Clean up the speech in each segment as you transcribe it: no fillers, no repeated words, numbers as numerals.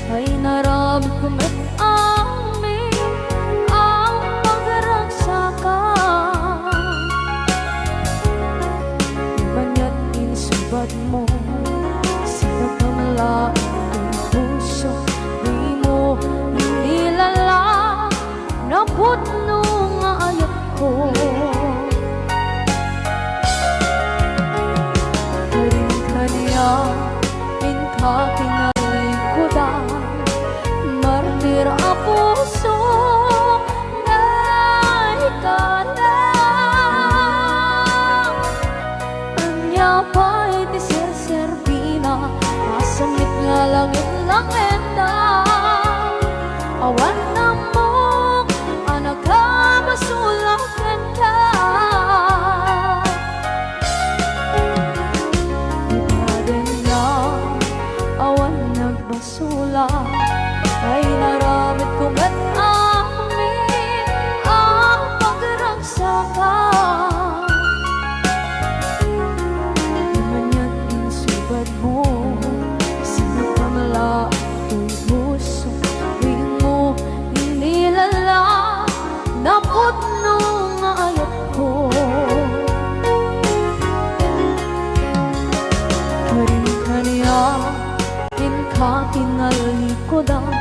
ay naramit ko met amin ang pagragsakan. Banya't insubad mo, sinagamla ang puso, di mo inilala na putno nga ayat ko. Karin-kanya kakinalikudan, martir a puso na ikalang. Anya pa'y di serservina, masamit nga langit langenda. Awan na mo, anak ka masulakan ka. Basula ay naramit ko met amin ang pagragsakan. Di manya't insubad mo, sinagamla ang puso, di mo inilala na putno nga ayat ko. Karin-kanya kakinalikudan,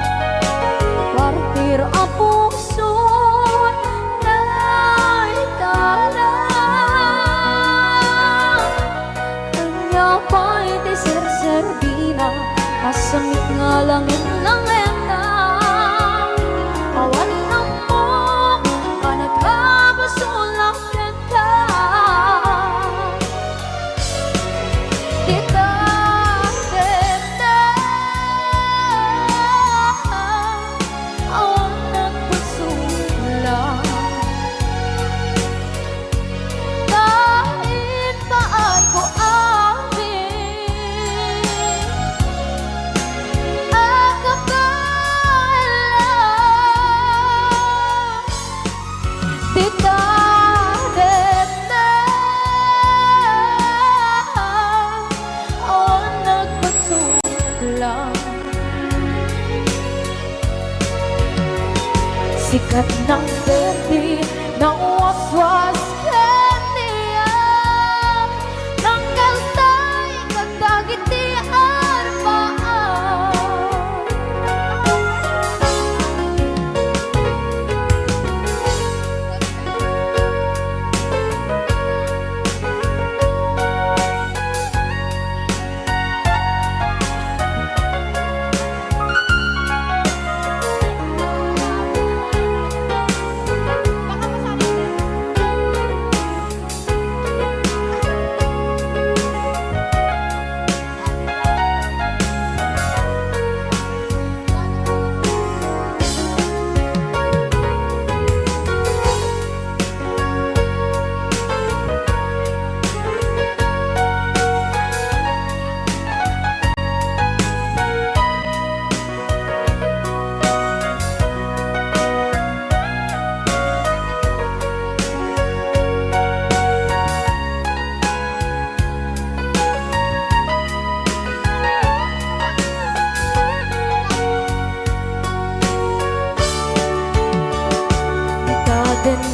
partir a puso na ikalang. Kanya pa'y di serservina, kasamit nga langit langenda. Awan na mo, kanagkabasulakan ka. Kita sikat ng berde ng waswas kaniya, tanggal tay kagdagiti arbaan.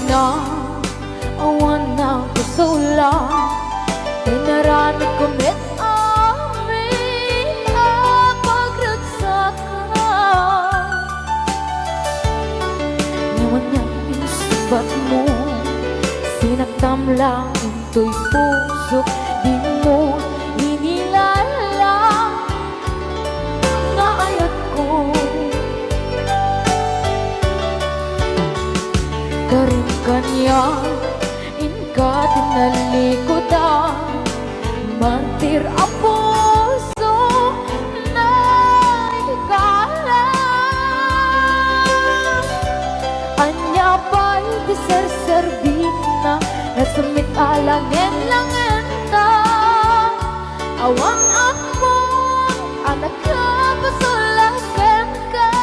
Na awan na kusula, inaramit ko met amin ang pagragsakan. Nawan niyang insubat mo, sinaktam lang into'y puso, di mo inilala na ayat ko. Karin-kanya kakinalikudan, martir a puso na ikalang. Anya pa'y di serservina, nasamit alangin langenta. Awang ako, anak ka pasulakan ka.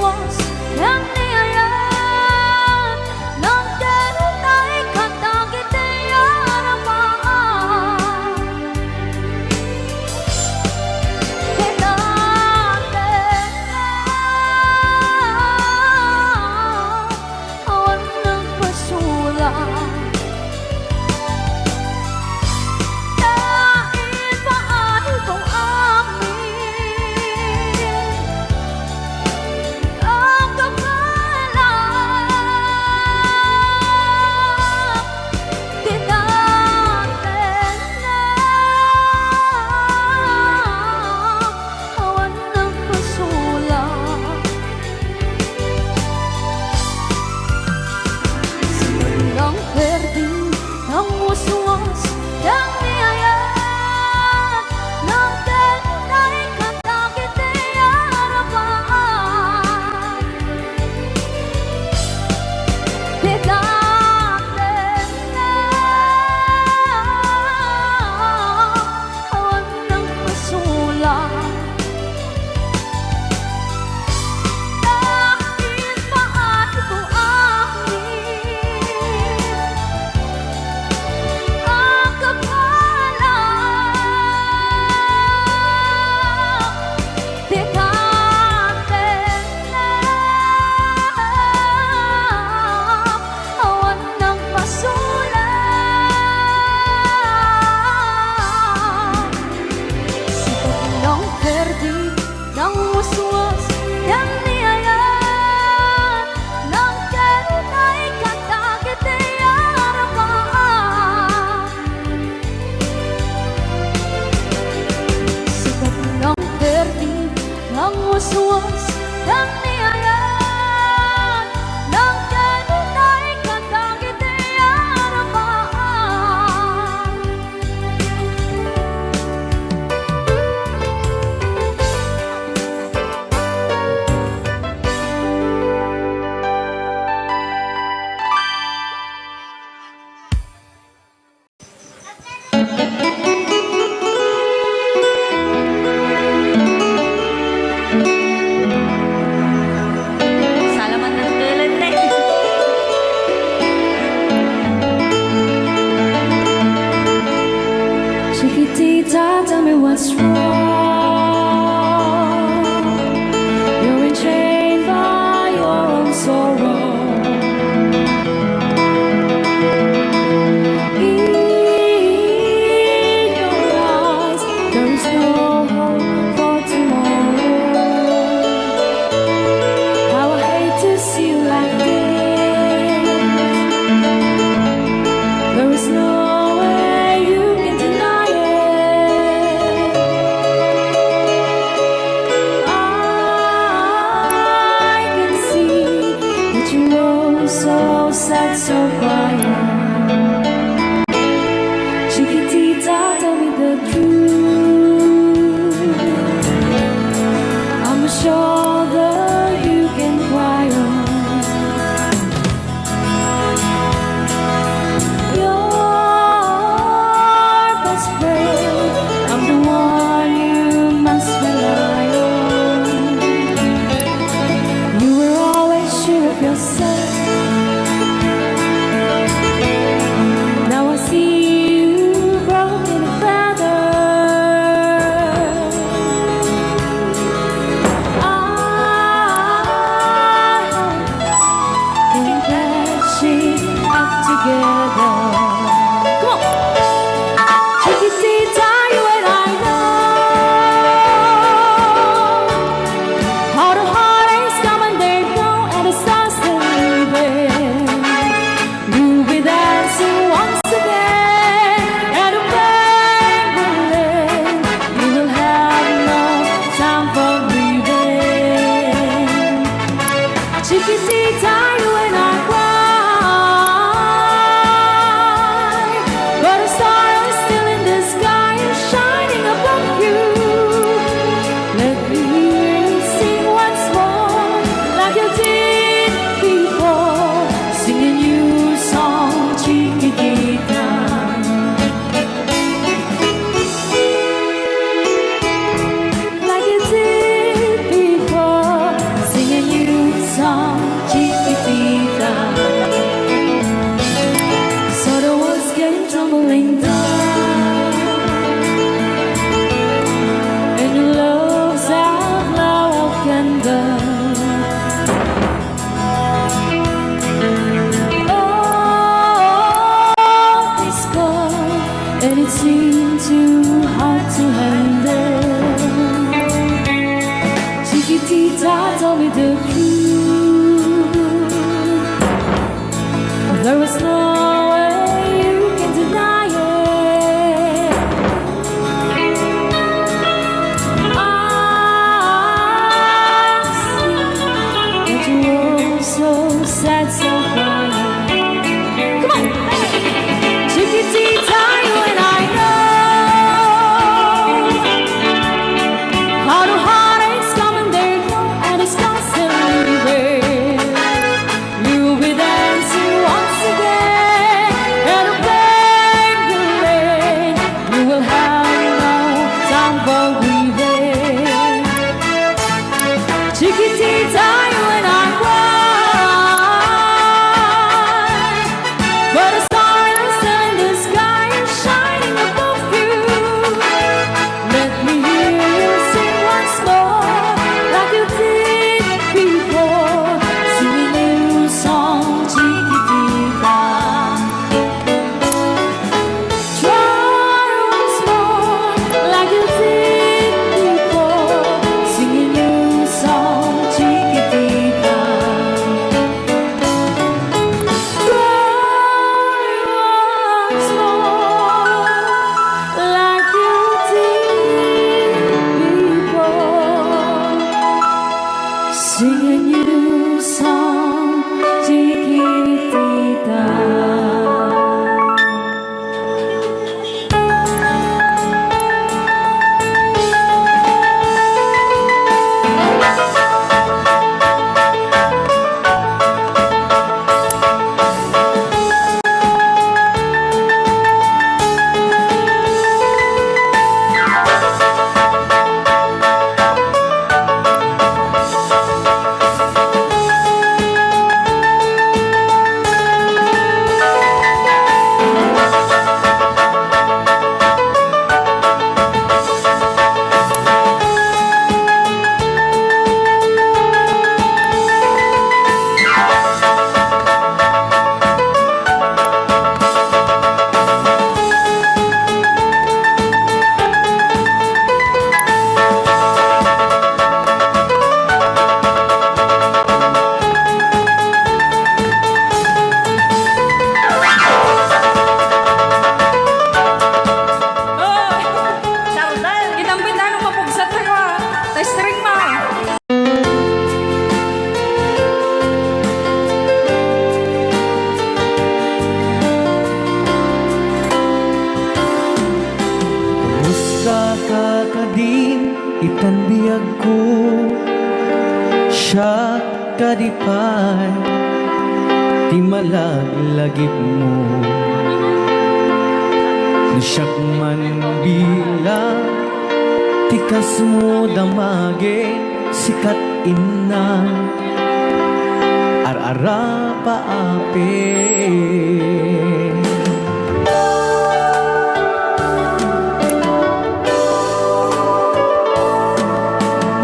was yang niyayan Nang derutay kantang itayaramaan Kinate awan ng pasulang Dahil ba ay kung amin Ang kapal song, chiquitita. So the walls came tumbling down, and your love's outlaw can burn. Oh, it's cold, and it seemed too hard to handle. Chiquitita told me the truth. There was no way you can deny it. I see that you were so sad, so crying. Come on, Chiquitita, you and I know how the heartaches come and they go, and it's constantly there. You'll be dancing once again, and a blame the rain. You will have no time for grieving. Chiquitita, you and I cry, but a star is in the sky is shining above you. Let me hear you sing once more, like you did before. Sing a new song, Chiquitita. Try once more, like you did before. Sing a new song, Chiquitita. Try once more, like you did before. Sing a new song, Chiquitita. Gitampin tayo ng mapugsat tayo ah. Tayo string ma. Musta ka kadin itan biyag ko siya kadipay ti malaglagip mo siyak man bilang tikas mo damage sikat inna ar-ara paape.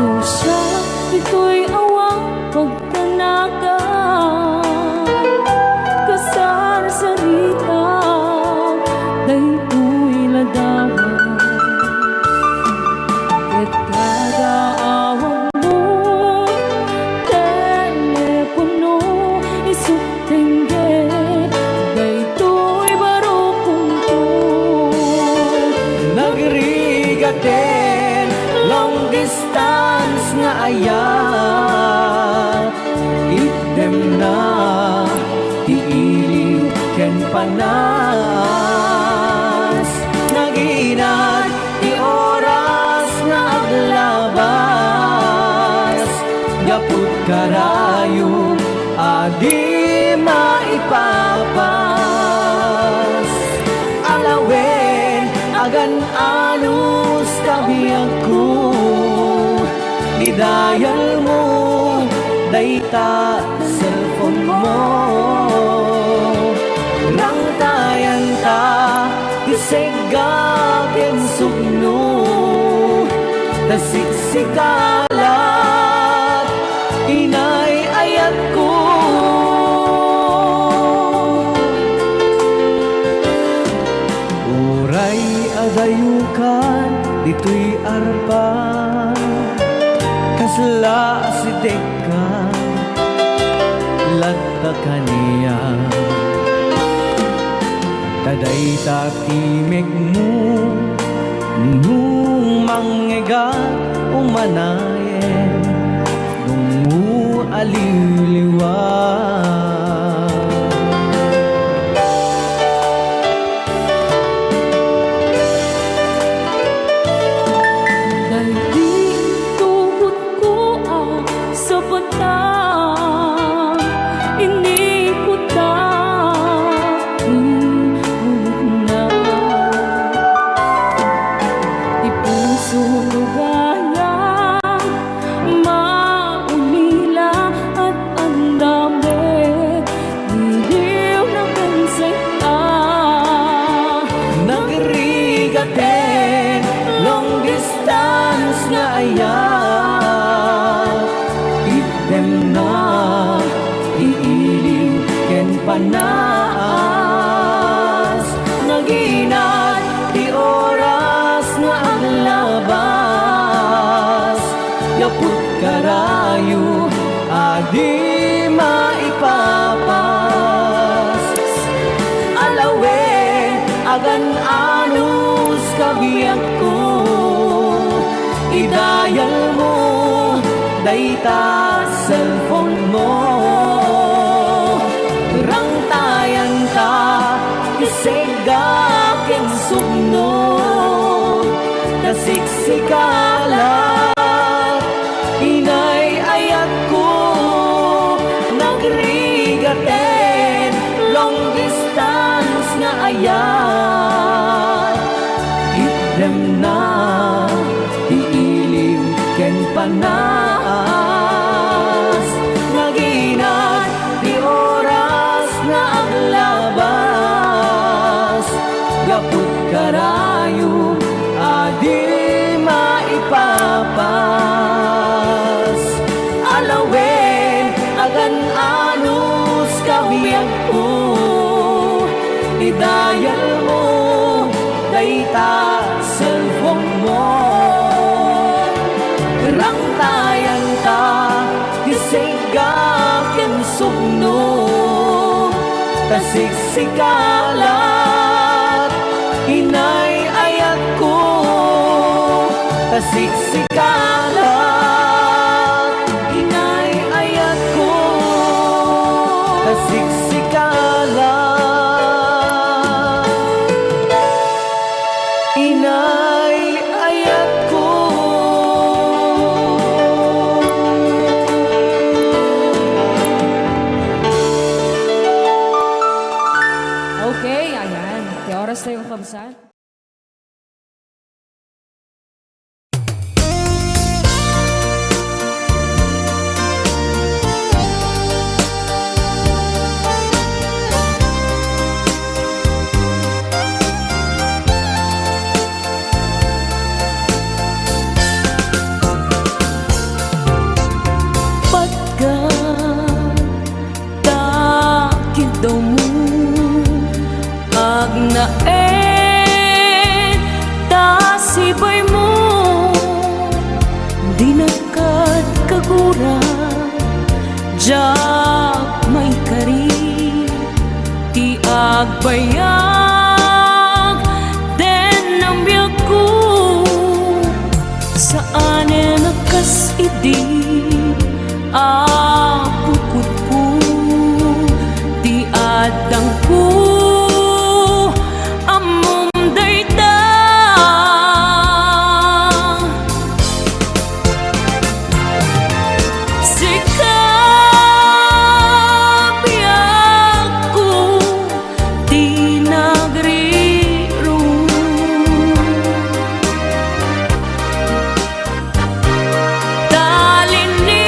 Pusa, ito'y awang pagtanagan. Kasar sa rita, dahil'y ladawan. Ket kada awang mo, telepono, isuk tingge, dahil'y barokong ko. Nagrigaten long distance nga ayat idem na tiili ken panas naginat ti oras nga aglabas gapud karayo adi maipapas alawen agan anus kabiyag ko didayal mo dayta cellphone mo. Rang tayan ta isega ken sugno, tasiksikalat inay ayat ko. Uray agayukan dito'y arpa, kasla si deka latta kaniya. Taday tatimig mo nung mangega umanayen nung mo aliliwa. Dahil di tubot ko ang sapatan, iniputan na di puso lugayang maunila at ang dami diliw na kansaya. Nagrigaten long distance nga ayat, item na iiling ken panas. Naginat di oras nga aglabas, yaput karayo adi maipapas. Alawe agan anus kabiyak ko, idayal mo dayta cellphone mo. Rang tayan ta isega ken sugno, tasiksikalat inay ayat ko. Nagrigaten long distance nga ayat, item na iiliw ken panas. Naginat di oras nga aglabas, gaput karayo adi maipapas. Alawen agan anus kabiyak ko, idayal mo dayta cellphone mo. Rang tayan ta isega ken sugno, tasiksikalat inay ayat ko. Tasiksikalat inay ayat ko. Tasiksikalat inay ayat ko. Okay, ayan. Di oras na yung kamsan. Takid daw mo agnaen tasibay mo, di nakat kagura jak may kari ti agbayag den ang biyak ko. Saan nakas idi apukot ko ti adang ko amom dayta. Sikabiyak ko di nagriro, talini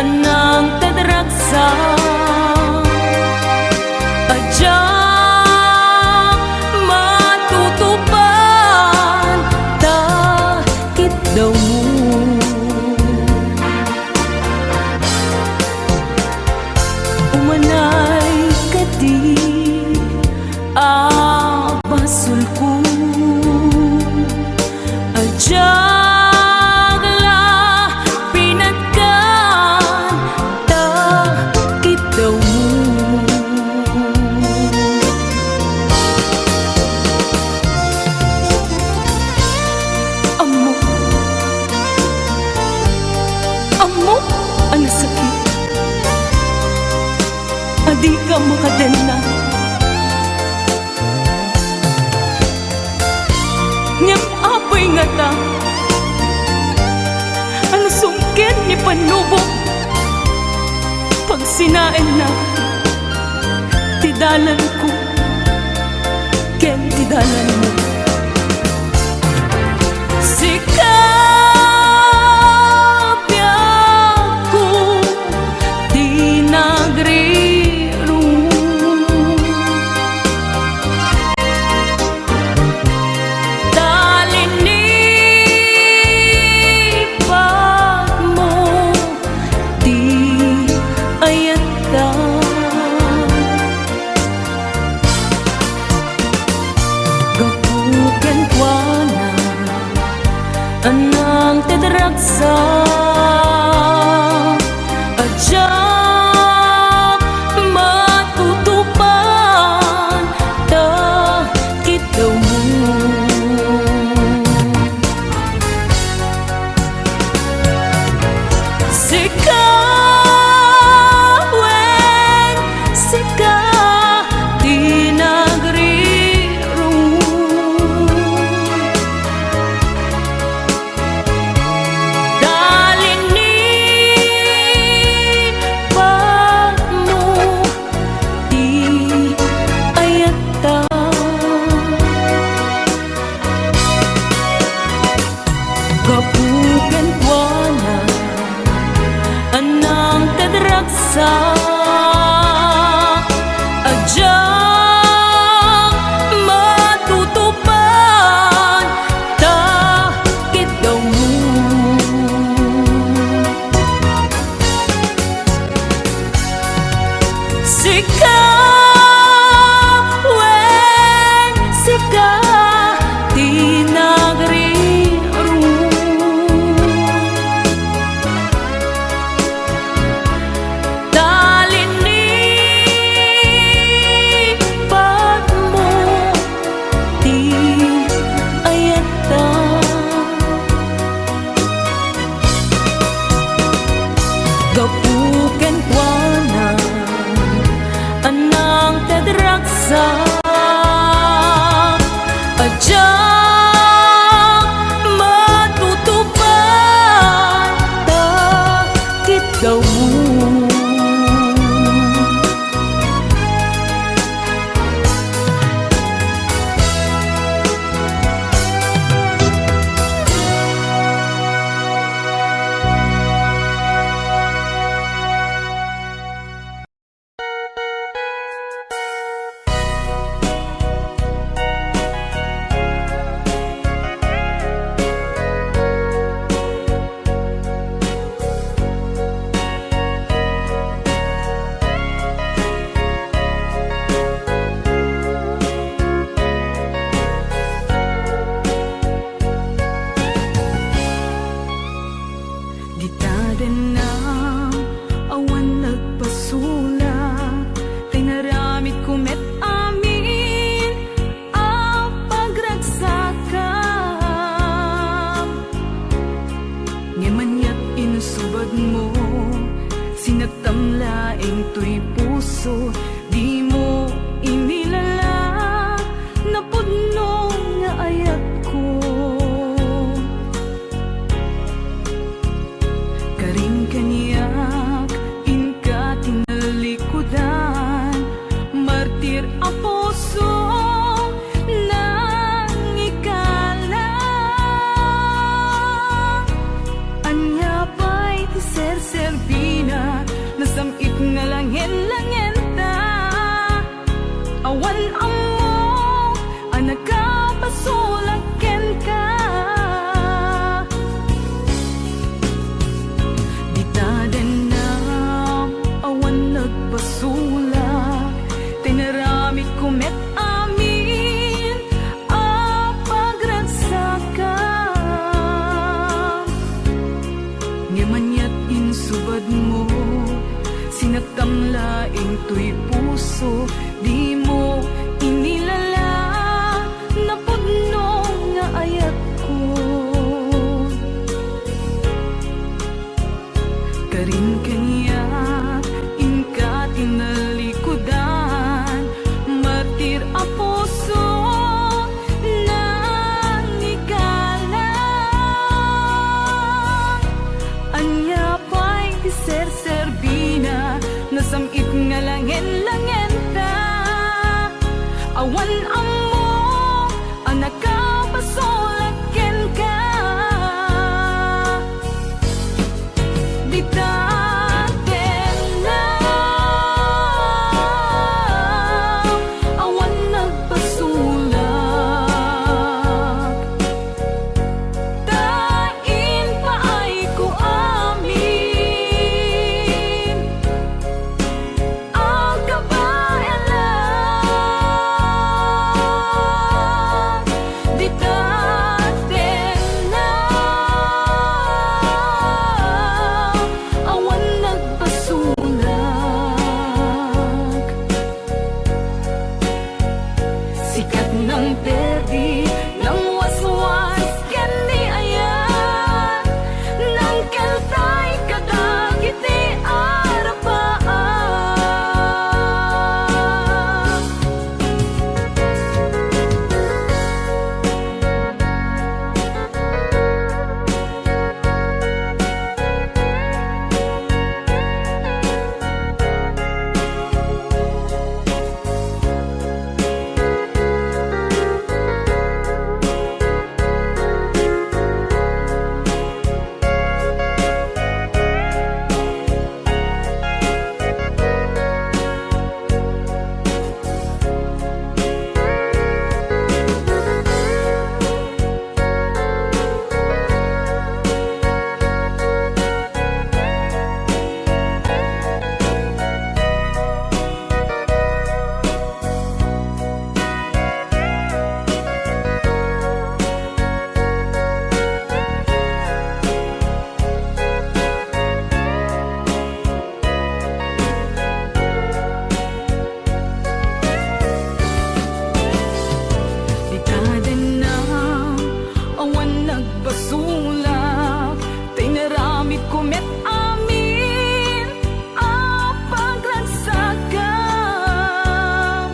anang tadragsa adya matutupan takit daw mo umanay kadi abasul ko adya ang sakit, adi ka makadena. Ngem apay nga ta, ano sungkit ni panubok, pag sinain na, tidalan ko, ken tidalan mo. Anang tadragsa adya matutupan takit daw mo sikawen sika kapugan kwa na anang tadragsa adya matutupan takit daw mo sikawen sika tinagri gapuken kwa na anang tadragsa adya matutupan takit daw mo sinagtamlaing to'y puso di mo inilala na pudno nga ayat ko karing kaniyak inka tinalikudan martir a puso nang ikala anya pa'y ti ser-servina sinagtamlaing to'y puso, di mo inilala na pudno nga ayat ko. Karin kanya inka tinalikudan, martir a puso nang ikalang. Anya pa'y ser-serbina, nasamit nga langen-langen ta. Awan amo, anak ka basolaken ka. Di taten lang, awan nagpasulak. Tain pa ay ko amin, ang kabayan lang. Di taten lang, awan nagpasulak. Sikat ng perdi, ng waswas, kendi ayan, ng keltay kadagiti arapaan. Di taden na, awan nagbasulak, tay naramid ko met amin, ang paglagsakam.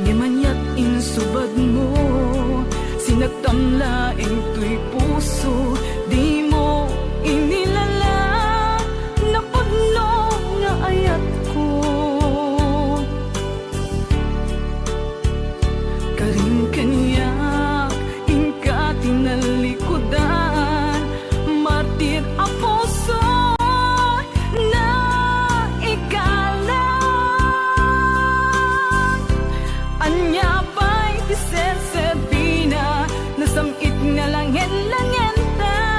Di manyak insubad mo, sinagtamlaing to'y puso, di mo inilala na pudno nga ayat ko. Karin kanyak inka tinalikudan, martir a puso na ikalang. Anya pa'y ser-serbina, nasamit nga langen-langen ta.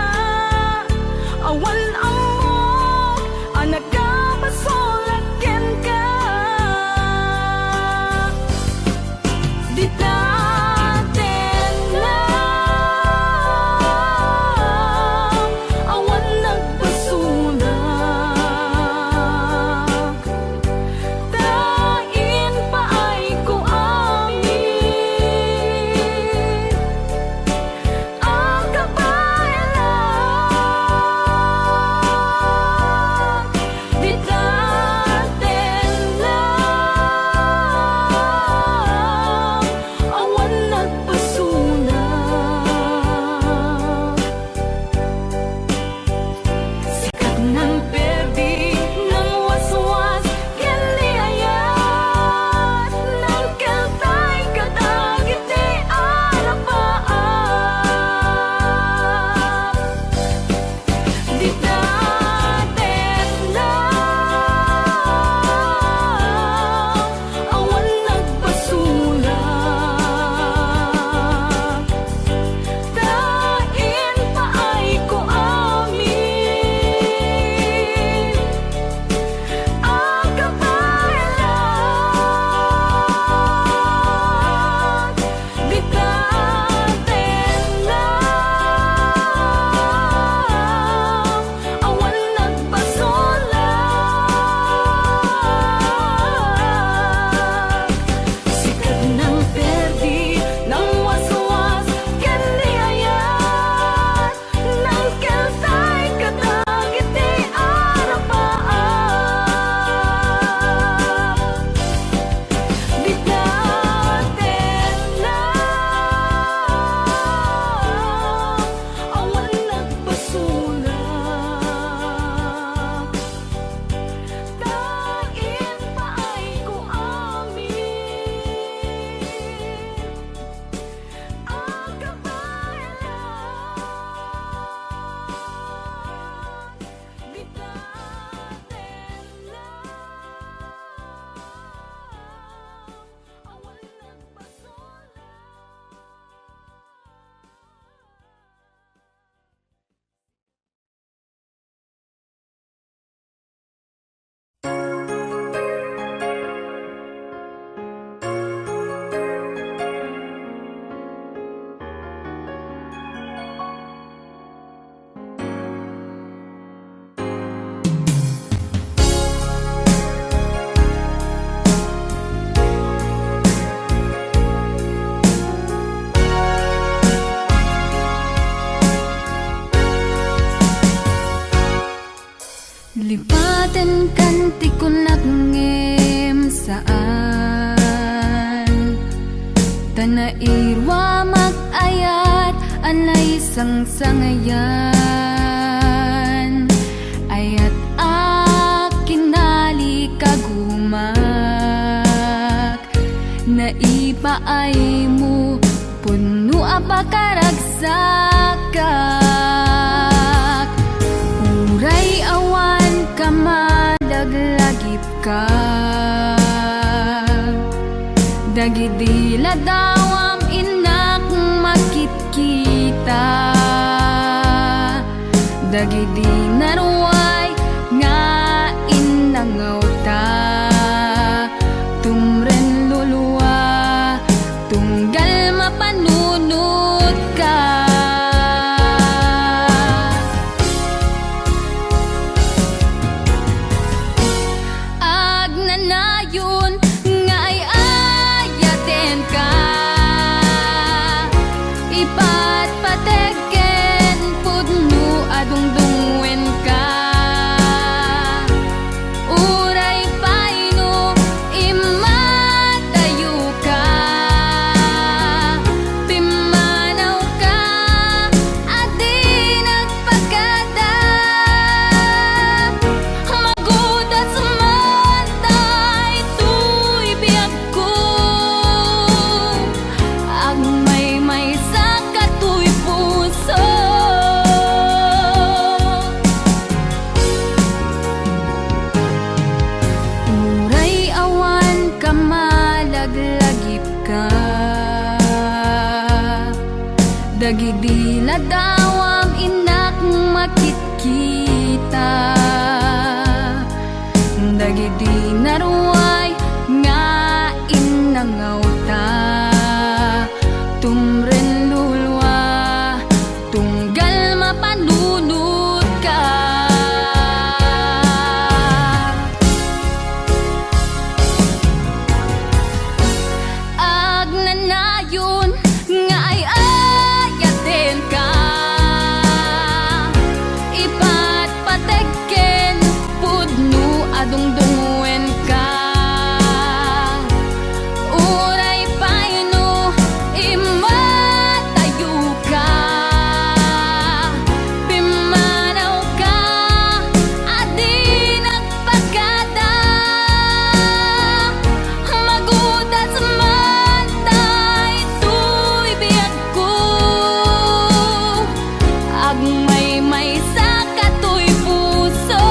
Lipatan kanti ko nagngem saan Tanairwa mag-ayat anay sang-sangayan Ayat akinali kagumak Naipaay mo puno apakaragsak Uray awan ka madaglagip ka Dagidila dawam inak makitkita Dagidi naruay nga inangaw ta Tumren luluwa tunggal mapanunod ka Agnanayon nga ay ayaten ka Ipatpateken pudno adungdungwen ka Uray paino imatayo ka Pimanaw ka adi nagpagada Magudat sumantay tuy biyag ko Agmay-may sa katuy puso Uray awan ka malaglagip ka Dagidila dawam inak makitkita Dagidi naruay nga inangaw ta Tumren lulwa tunggal mapanunod ka Agnanayon nga ay ayaten ka Ipatpateken pudno adungdungwen ka Uray paino imatayo ka Pimanaw ka adi nagpagada Magudat sumantay tuy biyag ko Agmay-may sa katuy puso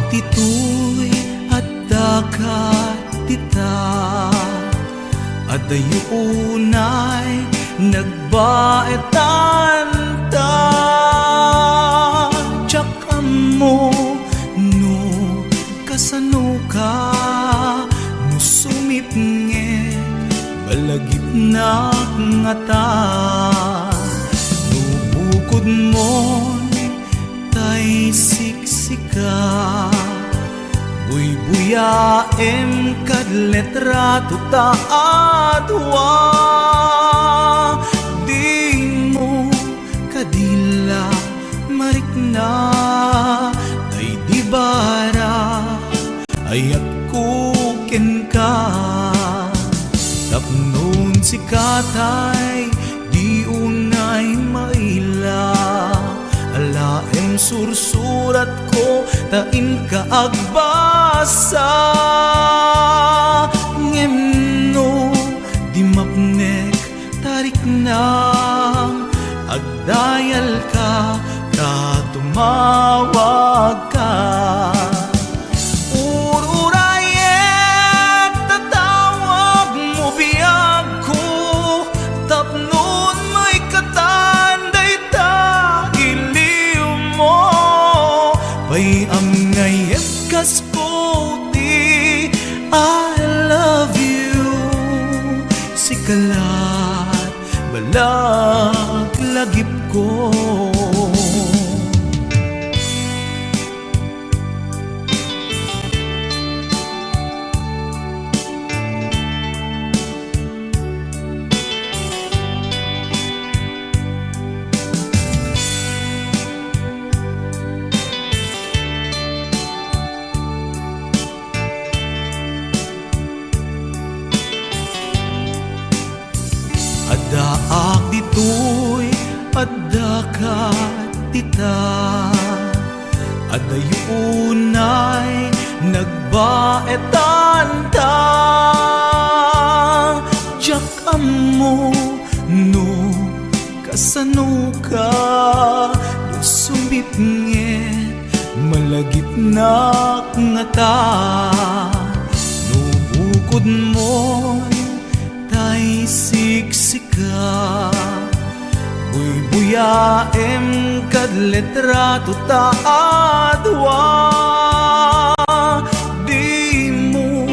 titoy at dakat tita adayunay nagbaetan ta tsaka mo no kasano ka no sumipnge balagip na ngata no bukod mo tay siksika buy-buyaem kad letrato ta adwa di mo kadila marikna tay di bara ayat kuken ka tapnon si katay di unay maila alaem sursurat ko tain ka agbasa ngemno di mapnek tarik na agdayal ka tumawag ka ururayet tatawag mo biyag ko tapnon may katanday ta iliw mo pay am ngayet kasputi I love you sikalat balag lagip ko Adaak ditoy adakat tita adayunay nagbaetan ta jakam mo no kasano ka no sumipnget malagip na ngata no bukod mo tay siksika buy-buyaem kad letrato ta adwa di mo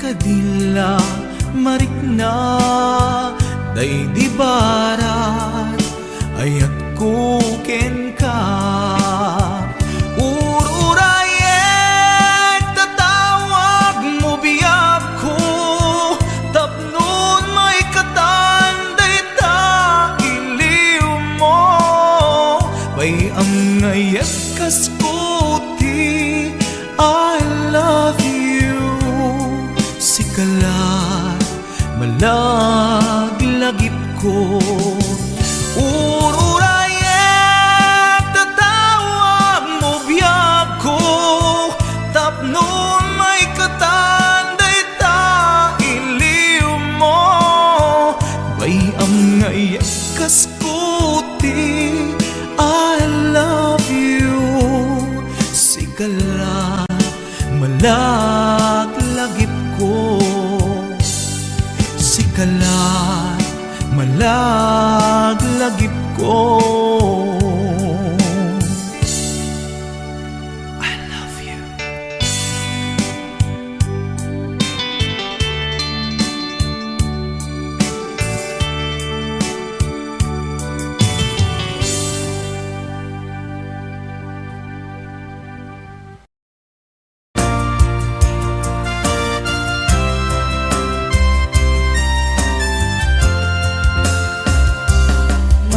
kadila marikna day di barat ayat kuken ka ururayet tatawag mo biyag ko tapnon may katanday ta iliw mo pay am ngayet kasputi I love you sikalat malaglagip ko ururayet tatawag mo biyag ko tapnon may katanday ta iliw mo bay am ngayet kasputi I love you sikalat malaglagip ko sikalat malaglagip ko I love you.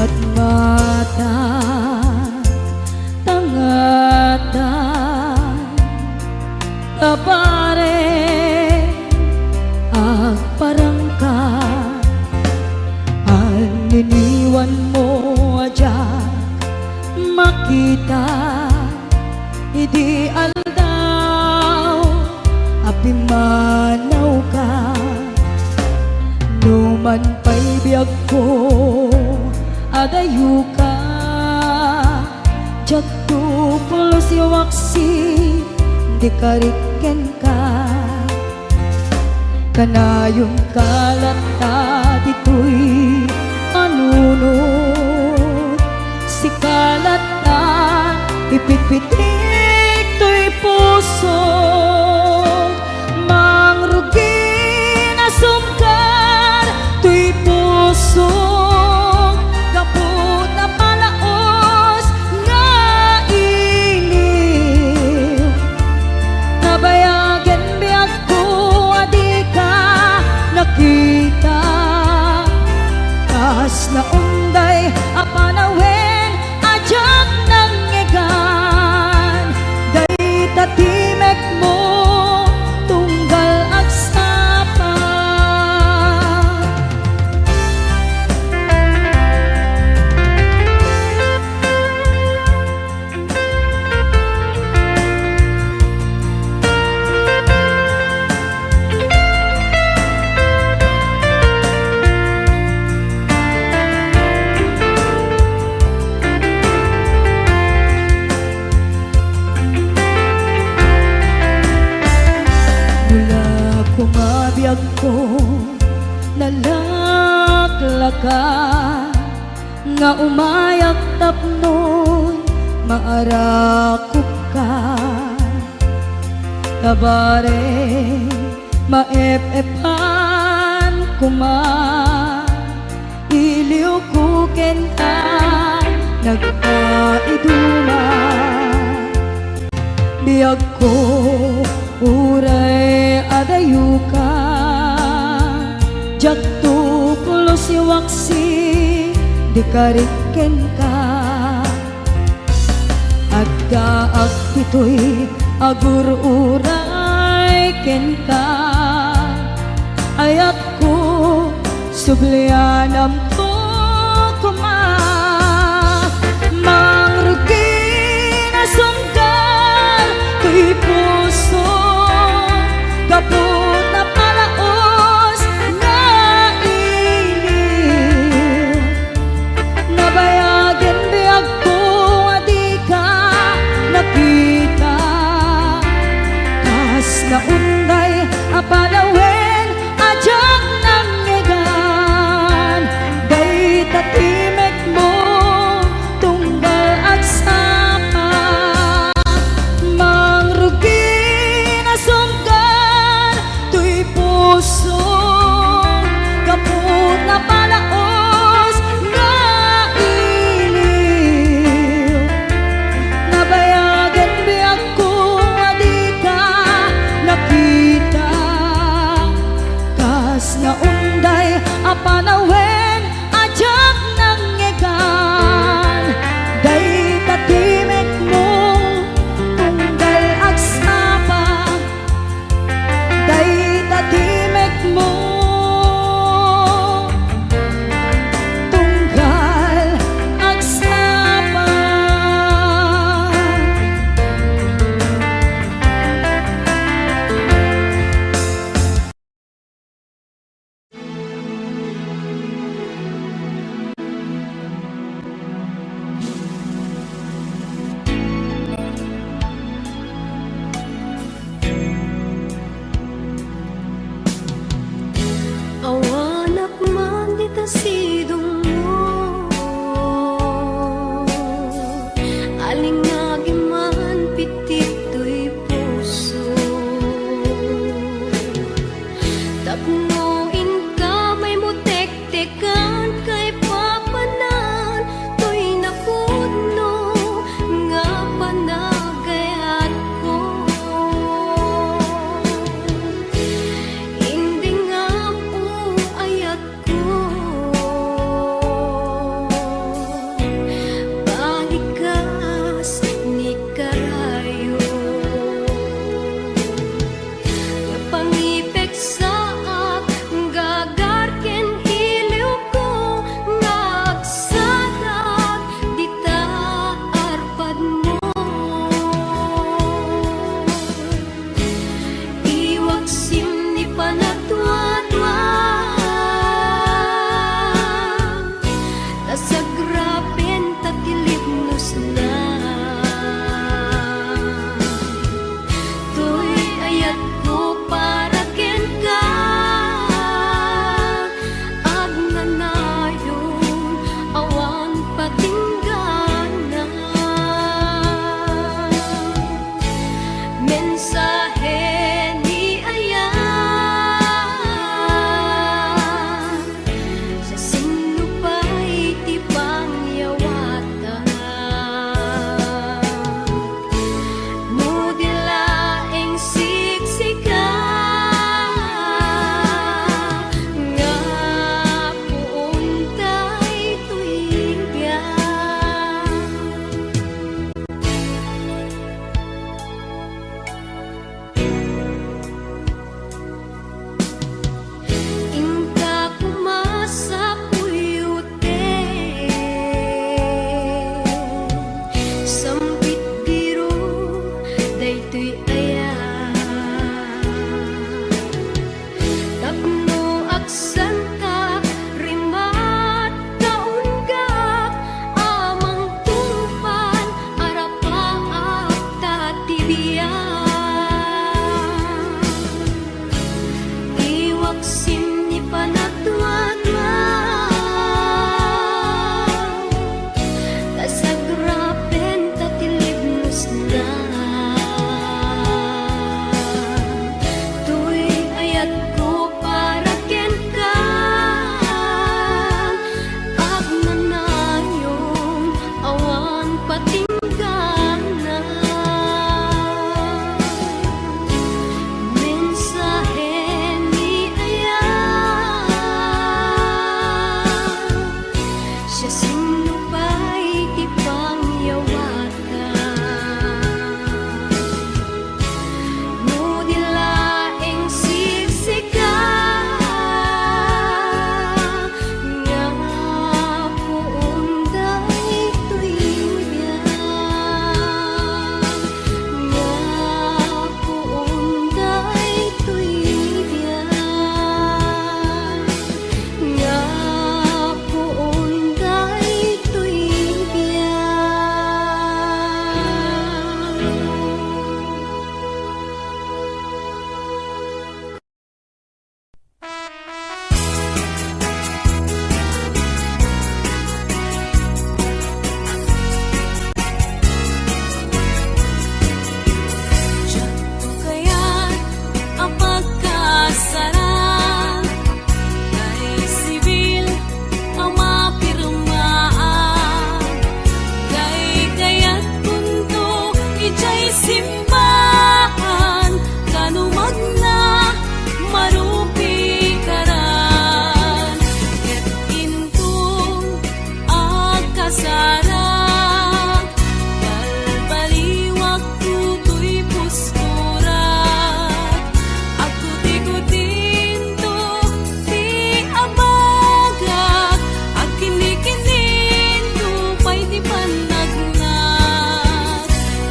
Matmata tangatan kapare agparangka aniniwan mo aja makita idi aldaw apimanaw ka numan pa'y biyag ko adayu ka jatuh pulos yawaksi di kariken ka. Kanayon kalata dito'y anunod, si kalata ipitpitik to'y puso. Mangrugi na sumkar to'y puso, gapot na palaos nga iliw. Nabayagan biyag ko adi ka nakita, kas na unday apanawen ajak nang ngegan. Day tatimek mo tunggal agsapa. Mula kumabiyag ko nalaklaka, nga umayak tapnon maarakop ka. Tabare maep-epan kuma, iliw ko kenta nagpaiduma. Biyag ko uray adayuka, jak tu pulo si waksi di kariken ka. Agdaag dito'y agur uray ken ka, ayat ko sublianam to kuma. Mangrugi na sungkar to'y puso, gapot na palaos nga iliw. Nabayagan biyag ko adi ka nakita, kas na unday apalawen ajak nang ngegan. Day Nupay ipangyawatan No dilaing sigsika Nga puunday tuibiyang Nga puunday tuibiyang Nga puunday tuibiyang Diyan ko kaya't ang pagkasarap Kay sibil ang mapirmaan Kay kaya't punto ijay simbahan Kanumag na marupi karan Ket intong agkasarap Balbaliwag tutoy puskurat Ako tigutin to ti abagak Ag kinikinin to pa'y di panagnat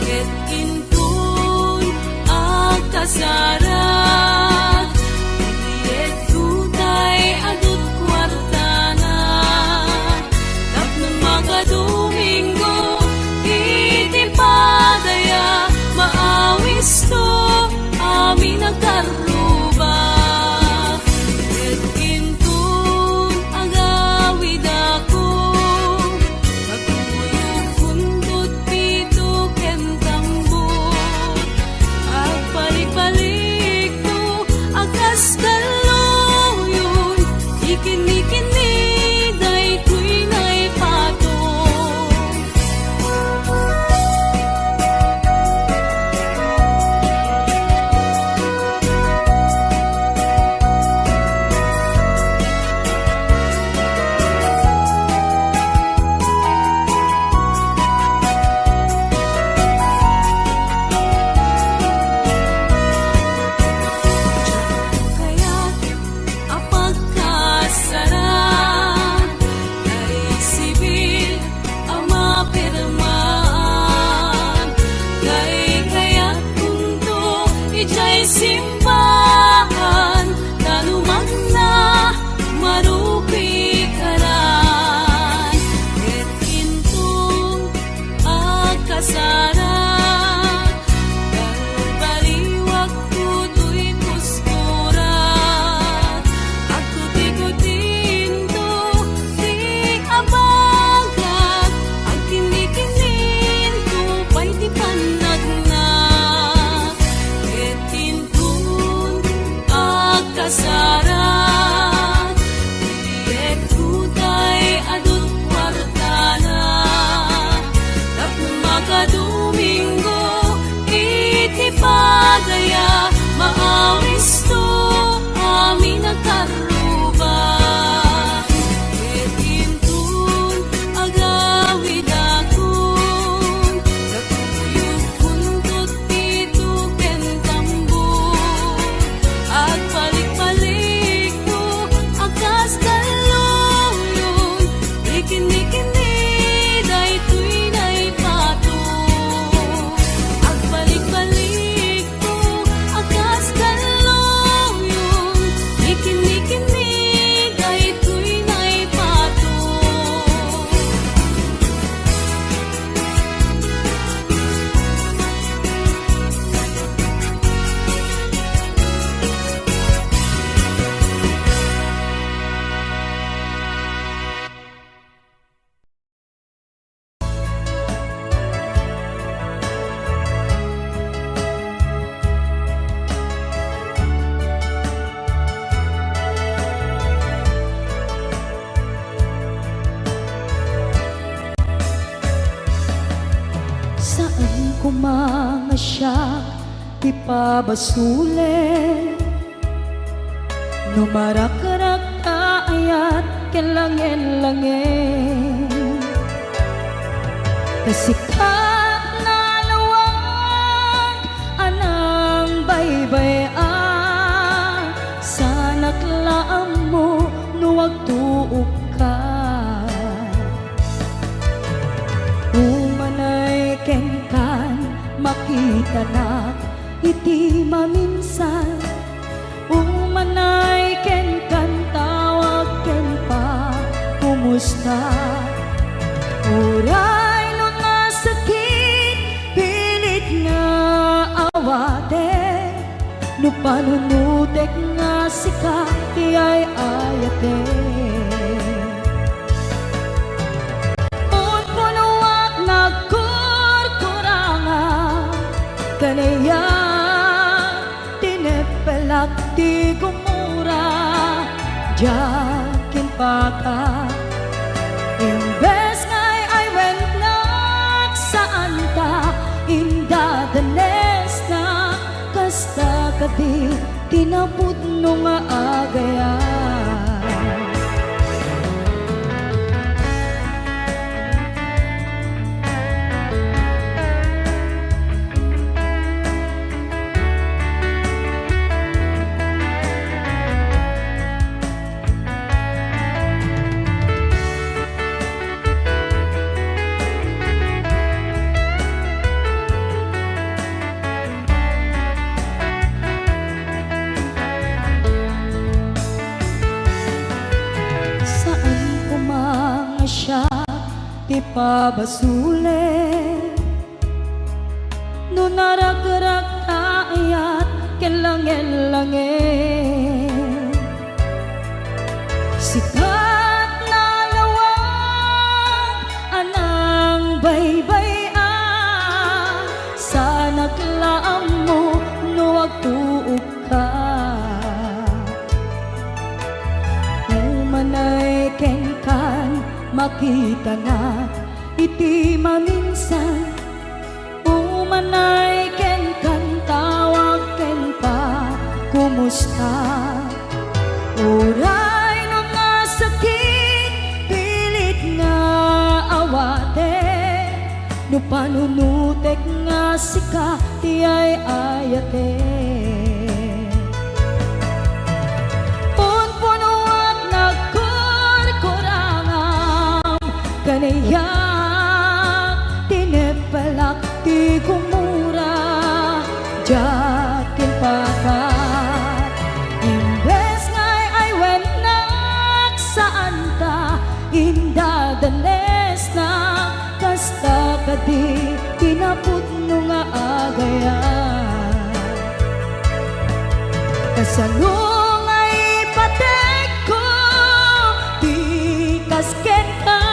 Ket intun agkasarat Iliet tutay adut kwartana Tapnon magadomingo iti padaya Maawis to amin nagkaruba Ket intun agawid ako Magtulog kundot pito ken tambor Agpalik-balik to agas kaluyon Ikini-kini daytoy na'y patong Kaya't ang pagkasarap Kay sibil ang mapirmaan Kay kaya't punto ijay simbahan Kanumag na marupi karan Ket intong agkasarap Balbaliwag tutoy puskurat Ako tigutin to ti abagak Ang kinikinin to pa'y di panagnat Ket intun agkasarat Iliet tutay adut kwartana Tapnon magadomingo iti padaya Maawis to amin nagkaruba Ket intun agawid akon Nagtuyog kundot pito ken tambor Agpalik-balik to agas kaluyon Ikini-kini daytoy na'y patong Agpalik-balik to agas kaluyon Ikini-kini daytoy na'y patong Saan ko mga siya ipabasulit Numarakarag ayat kelangin-langin Sikat na lawag anang baybayan, sa naklaan mo nuwag tuog ka. Umanay kenkan makita na iti maminsan, umanay kenkan tawag ken pa kumusta. Uray no nasakit pilit nga awate, no panunutek nga sika ti ay ayate. Un punuak nagkurkuranga kanaya tinepelak ti gumura jakin paka. Imbes nga'y I went not saan ta indadanes na kasta kadi tinapod no nga agayan. Ti pabasule no naragrak taayat ken langel-langel. Sikat na lawag anang baybayan, sa naglaam mo nuwag tuog ka. Umanay kenkan makita na iti maminsan, umanay ken kan tawag ken pa kumusta. Uray no nasakit pilit nga awate, no panunutek nga sika ti ay ayate. Kanayak tinepalak ti gumura jakin pakat. Imbes nga'y I went nak saan ta indadanes na kasta kadi tinapod no nga agayan. Kasalong ay patek ko di kasket ka,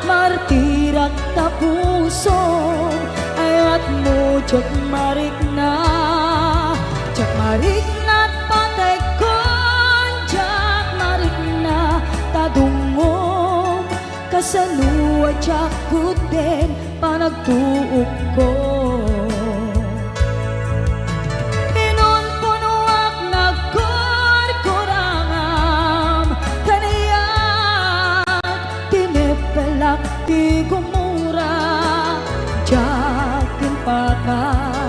martirak ta puso ayat mo jak marik na patay kon jak marik na tadungom kasanua jak kuten panagtuog ko. Inon punuak nagkurkurangam kanayat tinepelak ti gumura jakin pakat.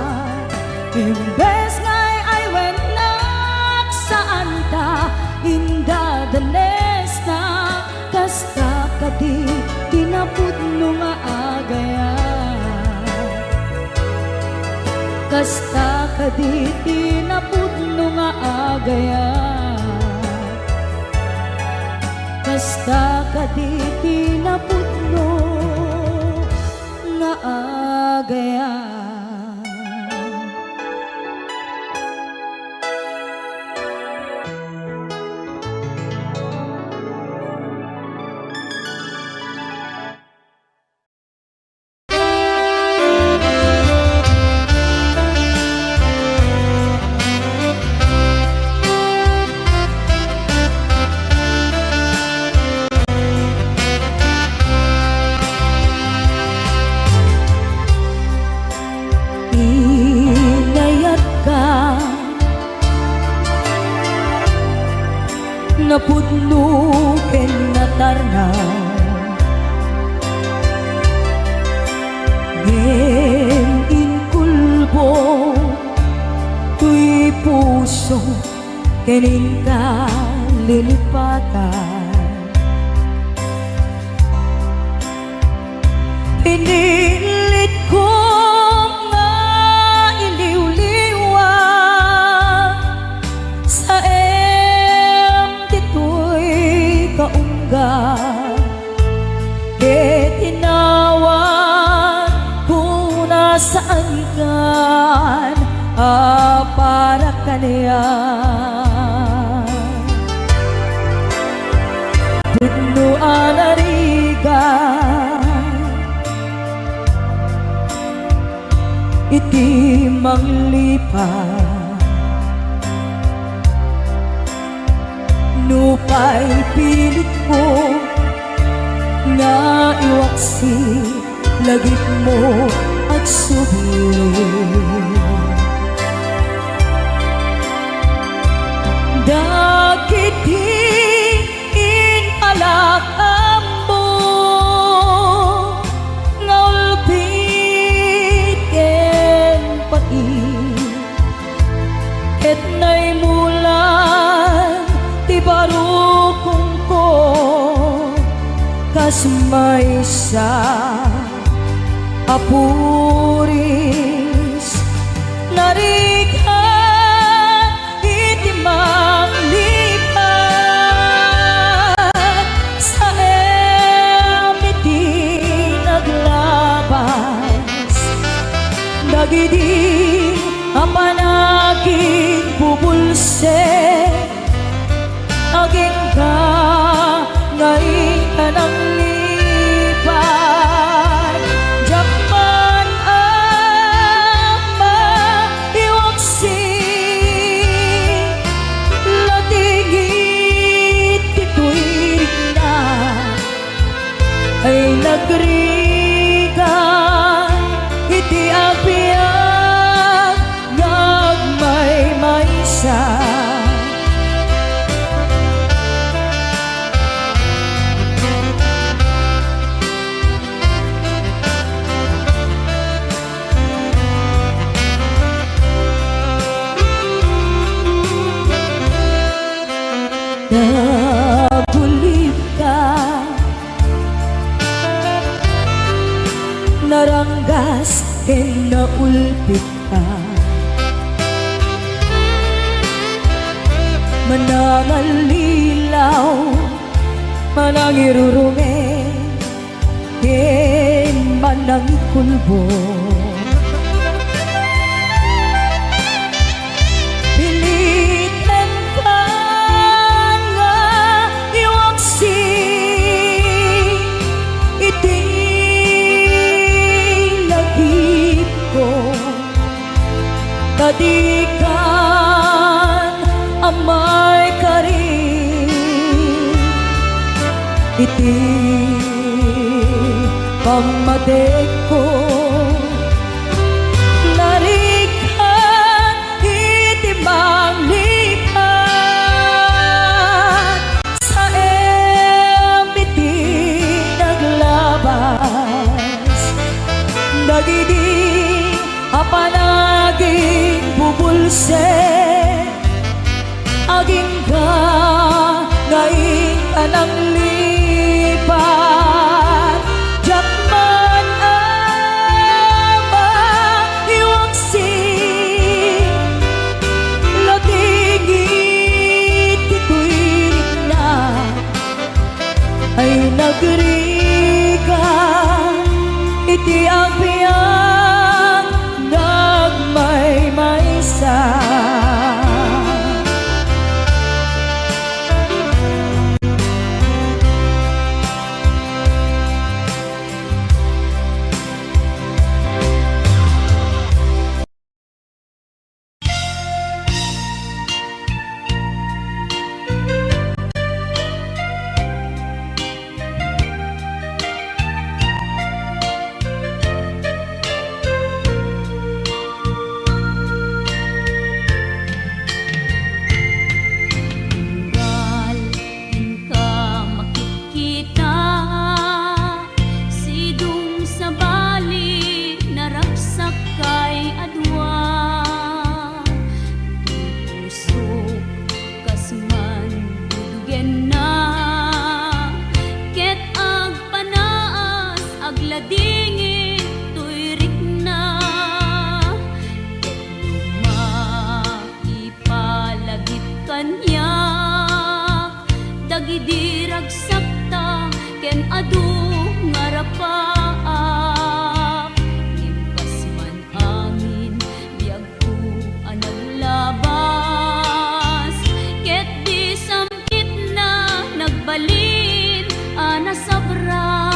Imbes nga'y I went nak saan ta indadanes na kasta kadi tinapod no nga agayan. Kasta kadi tinapod no nga agayan. Kasta kadi tinapod no nga agayan. puso kining kalilipatan. Pinilit ko nga iliw-liwang sa dito'y kaunggan. Tinawan ko na saan kan para kaniya. Puno anarigan iti manglipat, nupay pilit ko nga iwaksi lagip mo at subli. Dagiti inalakam mo nga ulpit ken pait, et nay mulan ti barukong ko kas maysa apuris narikan iti manglipat sa iti naglabas. Dagidi apanaging bubulse aging ka ngayon ka nang lipat. Jakman ama iwaksi latigit ito'y na ay nagrigan iti abiyag nagmay-maysa. Nabulit ka, naranggas ken naulpit ka, manangalilaw manangirurunge ken manangkulbo. Pilitan ka nga iwaksi iti lagip ko, tadikan amay karin iti pamadek ko. Narikan iti manglipat sa iti naglabas. Dagidi apanaging bubulse aging ka ngayon ka nang lipat. Jakman ama iwaksi latigit ito'y na ay nagrigan iti abiyang nagmay-maysa. kadingin tuirik na maipalagip kanya dagidirag sakta ken adu ngarapaak impas man angin biag ko anaglabas ket di samkit na nagbalin ana sabrak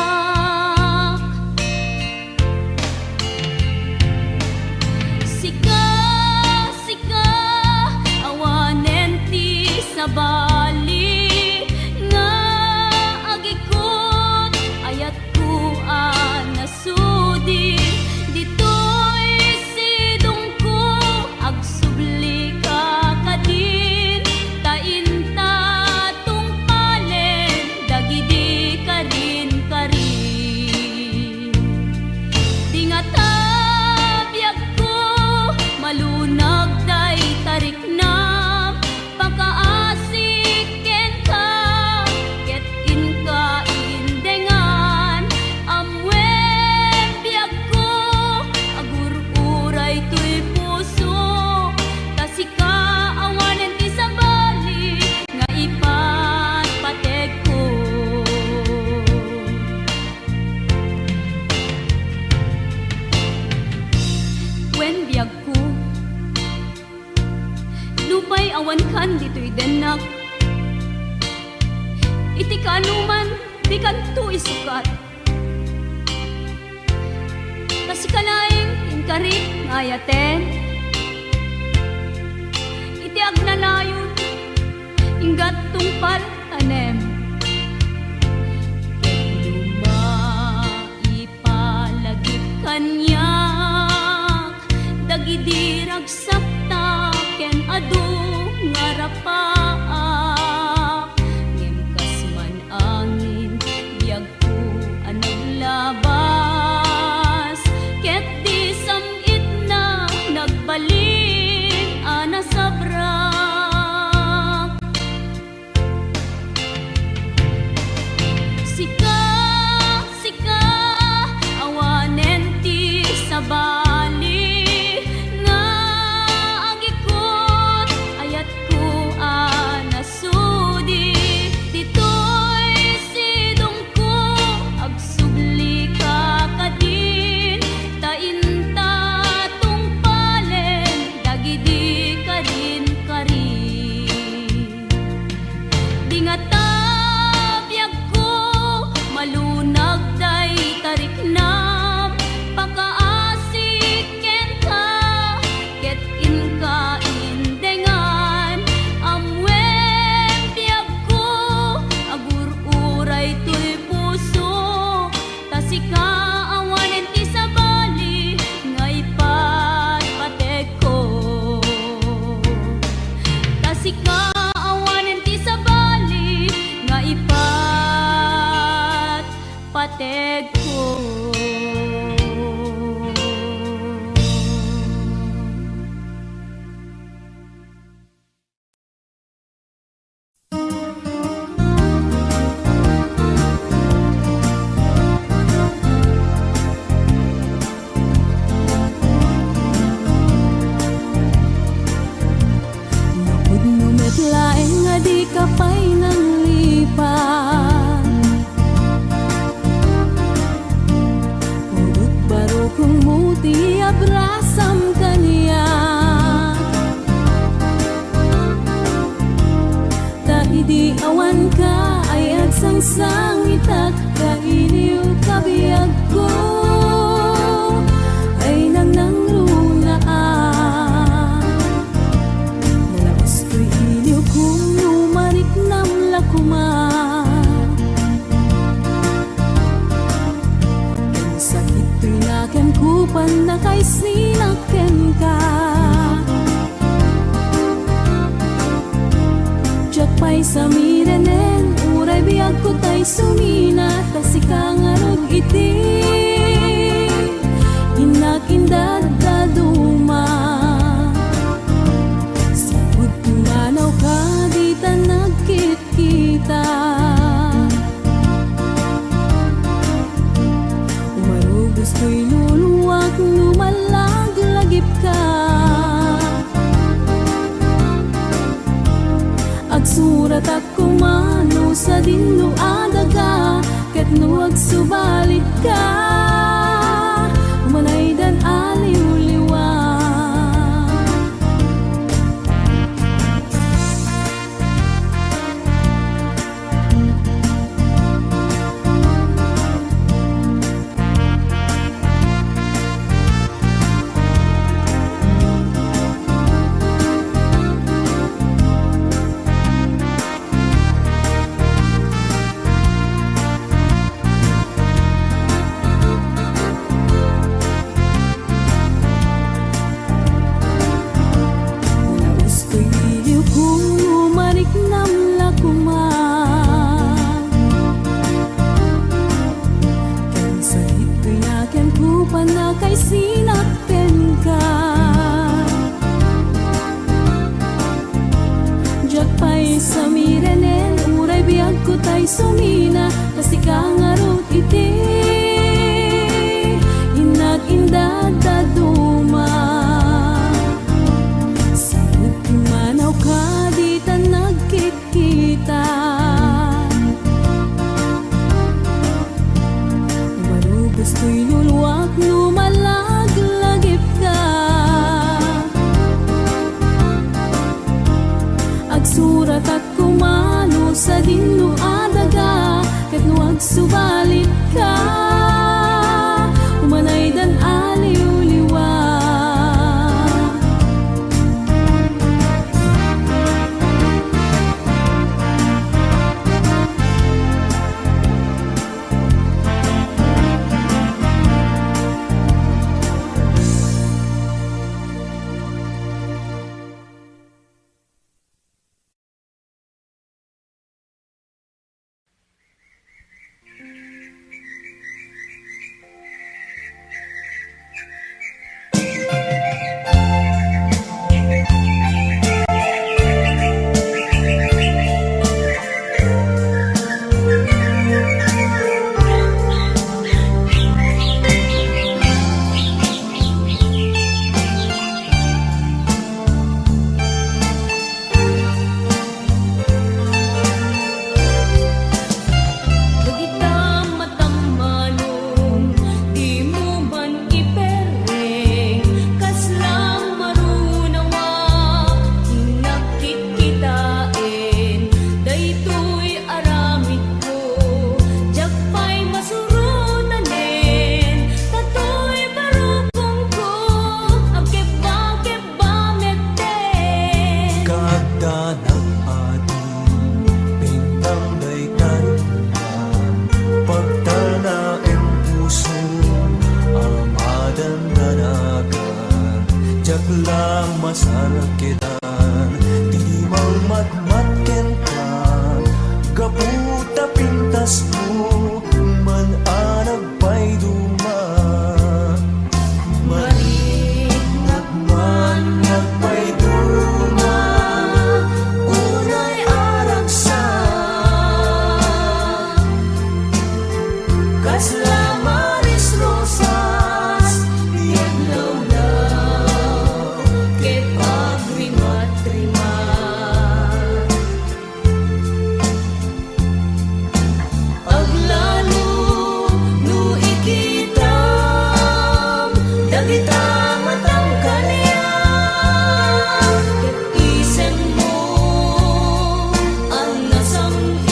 sika sika awanen ti sabali nga agikot ayat ko anasudi ditoy sidong ko agsubli ka kadin tainta tungpalen dagidi karin karin di nga tabiyag ko malunag day tarik na pagkaasik ken ka ket inka indengan amwen biyag ko agur-uray tuy puso tasika awanen ti sabali nga ipatpateg ko wen biyag ko lupay awan kan dito'y denak iti kanuman di kanto isukat kasi kalaing inkarit ngayaten iti agnanayon inggat tungpal tanem ipalagip kanyak dagidirag sakta ken adu ngarapaak ngimkas man angin biag ko anaglabas ket di samit na nagbalin ana sabrak sika sika awanen ti sabali nga agikot ayat ko anasudi ditoy sidong ko agsubli ka kadin tainta tungpalen dagidi karin karin di nga tabiyag ko malunag day tarik nam pagkaasik ken ka ket inka indengan amwen biyag ko agur-uray tuy puso tasika awanen ti sabali nga ipatpateg ko tasika awanen ti sabali nga ipatpateg ko Napudno met laeng nga di kapay nang lipan Udut baro kung muti abrasam kaniya Ta idi awan ka ayat sang itak kainiw kabiyag ko ay nang lunaan nalaos ko'y iniw kung lumarik nam lakuma Ang sakit pinakem kupan na kay sinaken ka Diyak pa'y samirenen uray biyag ko tay sumina tasika ngarod iti inakindad daduma Sabud kumanaw ka di ta nagkit-kita gusto'y luluwag, lumalaglagip ka. Agsurat at kumano sa dinno adaga, ket no agsubalit ka, manay dan aliw-liwa. Kay sinakten ka, jak pa'y sa mirenen, uray biyag ko tay sumina, kasi kangarot iti inag-indad daduma. Sinut manaw ka di ta nagkikita, gusto'y luluwak, lumalaglagip ka. Agsurat at kumano sa dinno adaga, ket no agsubalit ka, umanay dan aliw-liwa. masarakitan di magmatmatken ka kaputa pintas mo man anag pa'y duma marinag man nagpa'y duma unay aragsa kasla maris rosas diyan law ket agrimat-rimat aglalo no ikitam dagita matang kaniya ket isen mo ang nasangit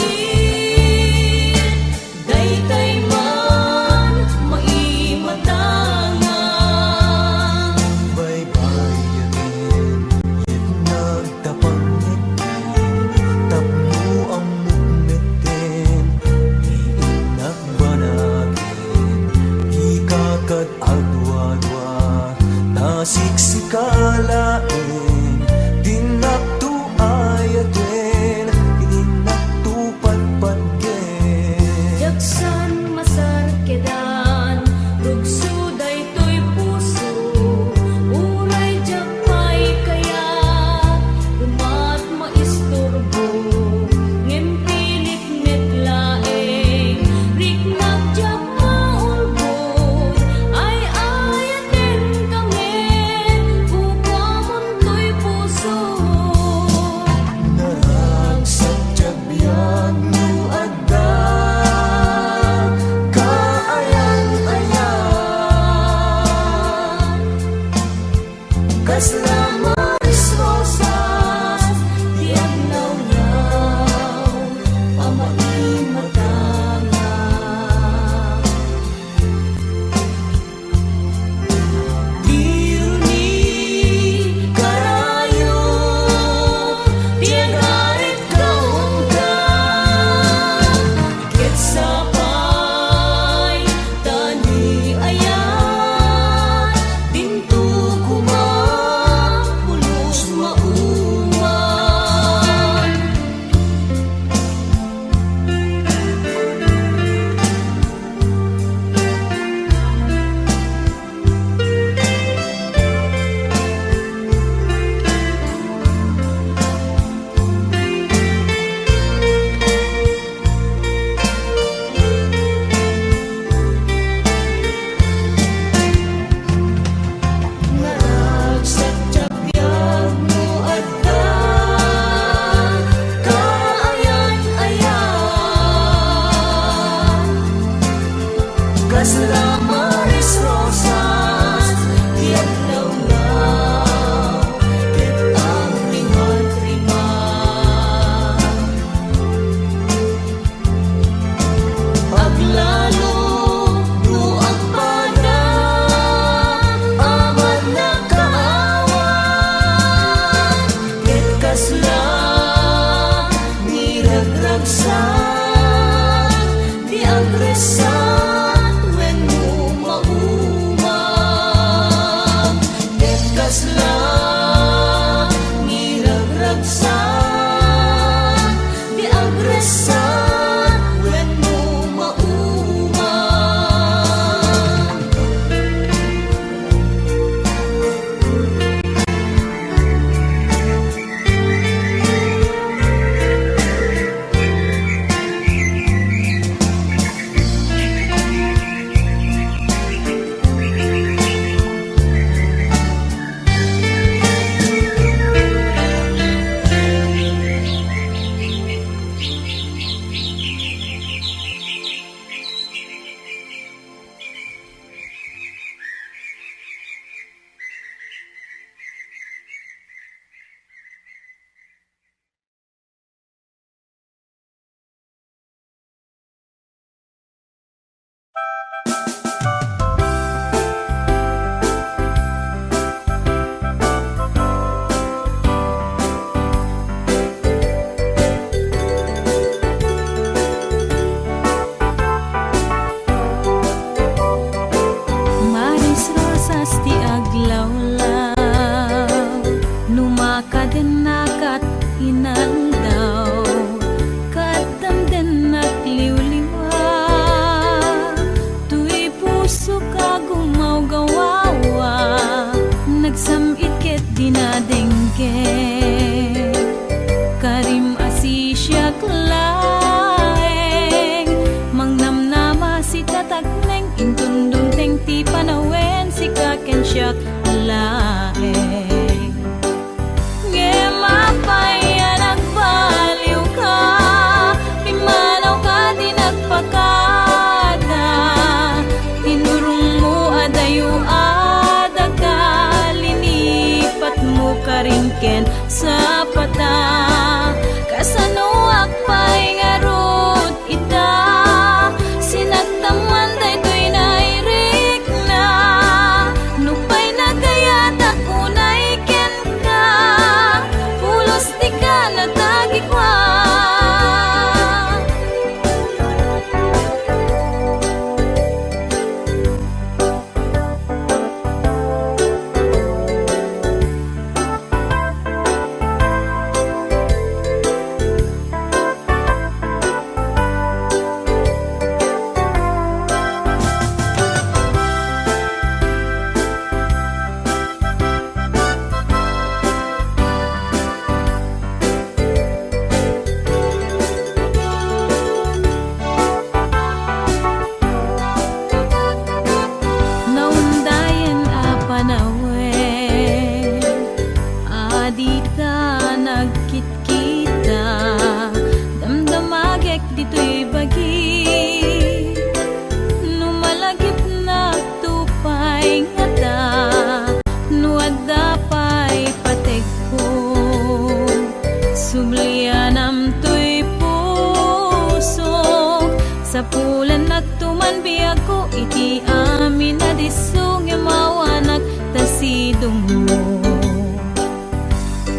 daytay man maimatangan baybayanin yet nagtapangit tapno ang mukmeten iinak banagin ikakad adwa-dwa nasiksikalain dinaktu ayaten ininaktu patpatgen Jaksan masarkedan rugso daytoy puso uray jakpay kaya umat maisturbo ngem pilit net laeng riknag jak maulbod karingken sa pata. Kasanuak pa'y ngarot ita, sinagtaman daytoy nairik na. Nupay nagayatak unay ken ka, pulos di ka natagikwa. Naundayan a panawe, adita nagkit-kita, damdamagek dito'y bagi. Numalagip na tupay ngata, nuadapay patek ko. Sublianam to'y puso, sa pulan nagtuman biyag ko, iti amin na disong mawanak tasidong mo.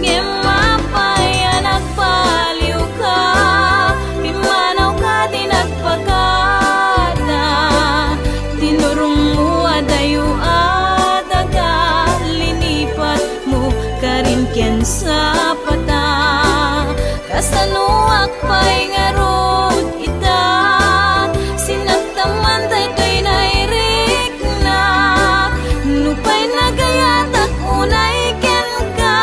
Ngemapay nagpaliw ka, pimanaw ka di nagpakada. Tinurong mo adayo adaga, linipat mo karingken sa pata. Kasanuak pa'y ngarot ita, sinagtaman daytoy nairik na. Nupay nagayatak unay ken ka,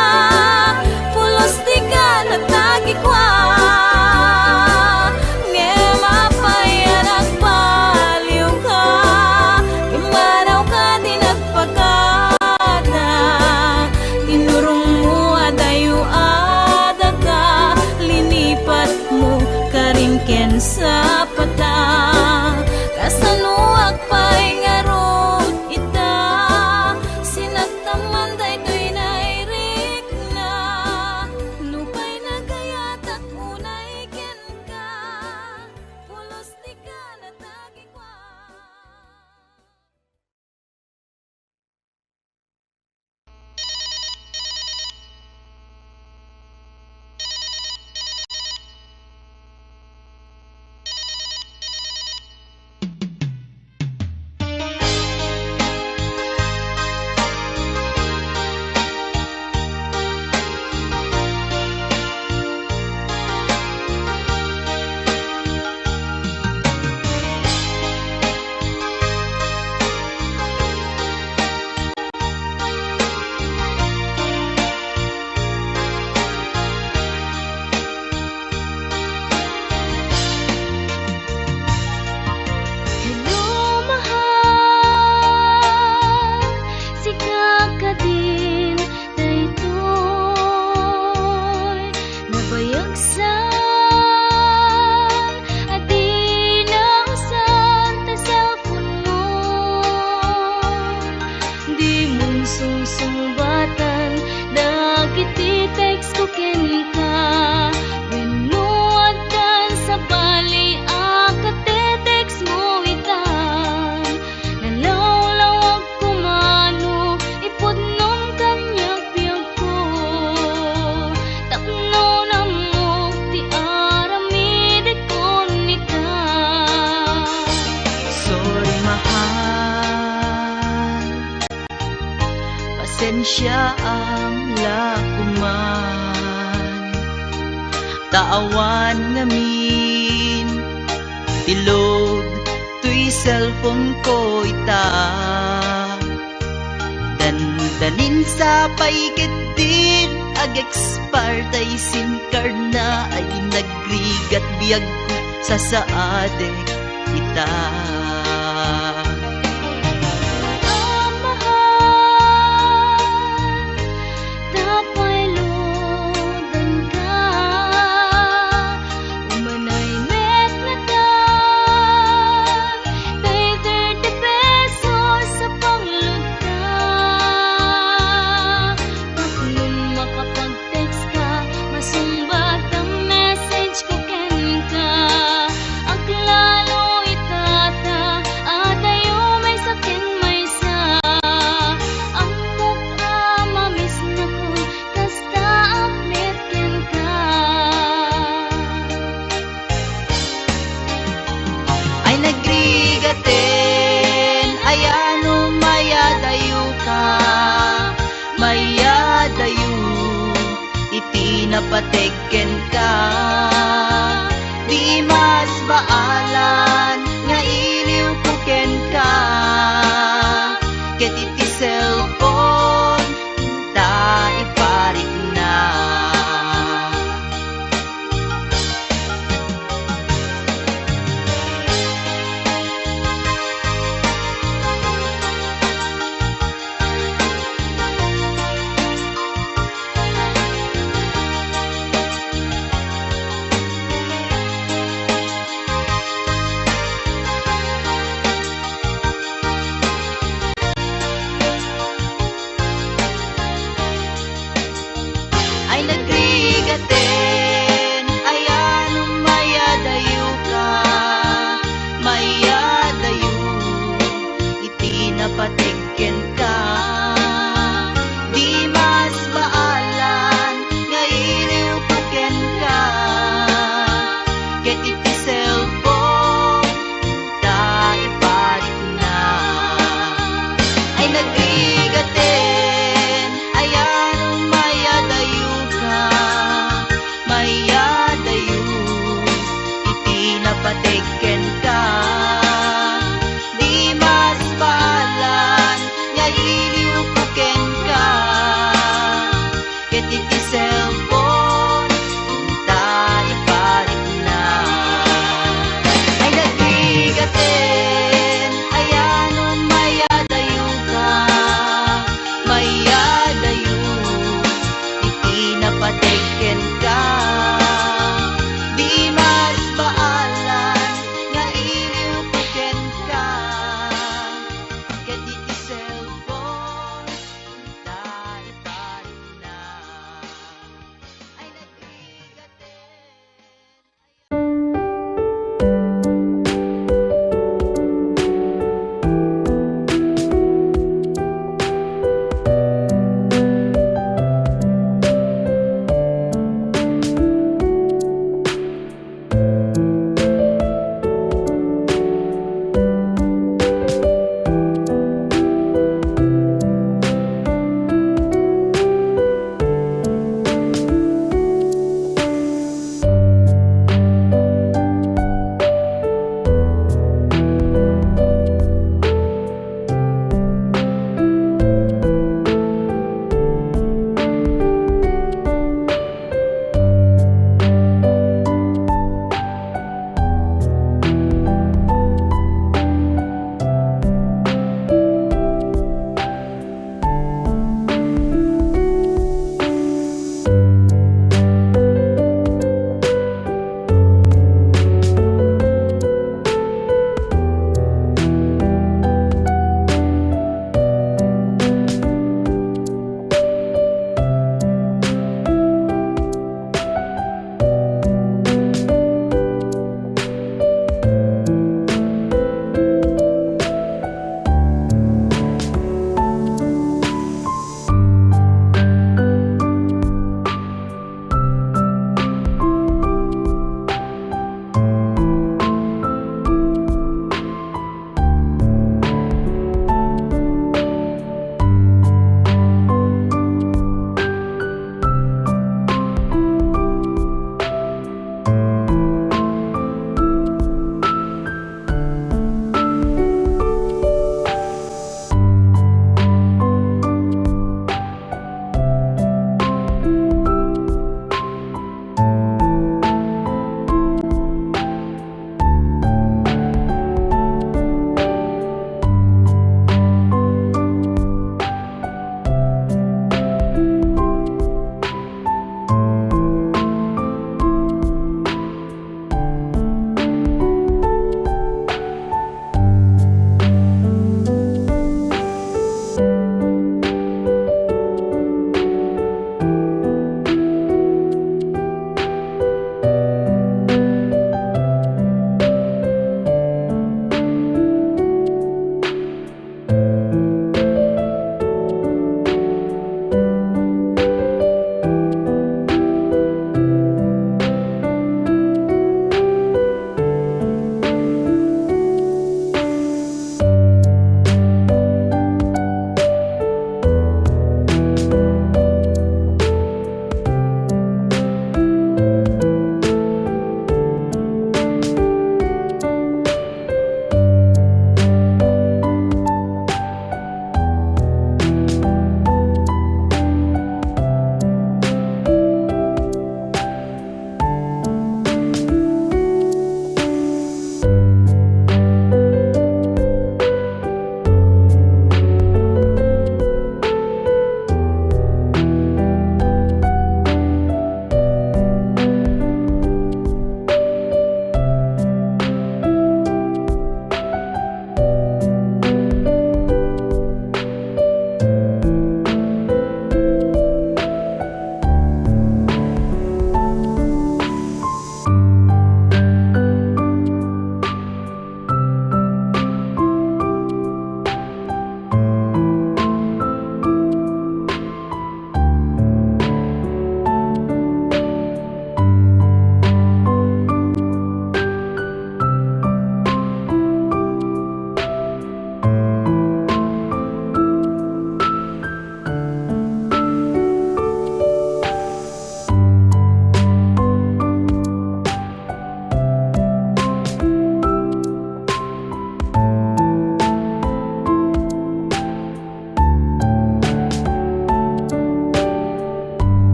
pulos di ka natagikwa. Ngemapay nagpaliw ka, imanaw ka di nagpakada. Tinurong mo adayo adaga, linipat mo karingken sa pata. Kasanuak pa'y ngarot ita, sinagtaman daytoy nairik na. Nupay nagayatak unay ken ka, pulos di ka natagikwa. Hello, mahal, si kakadin daytoy nabayagsan at di nausan ta cellphone mo. Di mong sungsungbatan, dagiti text ko ken ka. Winuadan sa bali akatetext mo itan. Nalawlawag kumano, ipudnom kanyag biyag ko. Taknaw na mo, ti aramidit ko nika. Sorry mahal, pasensya ang lakuman. Taawan ngamin, tilod tuy cellphone ko ita. Dandanin sa paikit din, ag-expire tay SIM card na ay nagrigat biyag ko sa saadek ita. Ang mahal, tapay lodan ka. Umanay met na tan, kay 30 pesos sa panglutang. Paklong ken ka. Di mas baalan nga iliw ko ken ka. Ket iti cellphone ta iparit na. Ay nagrigaten, ayan mayadayo ka, mayadayo, iti napatigken ka.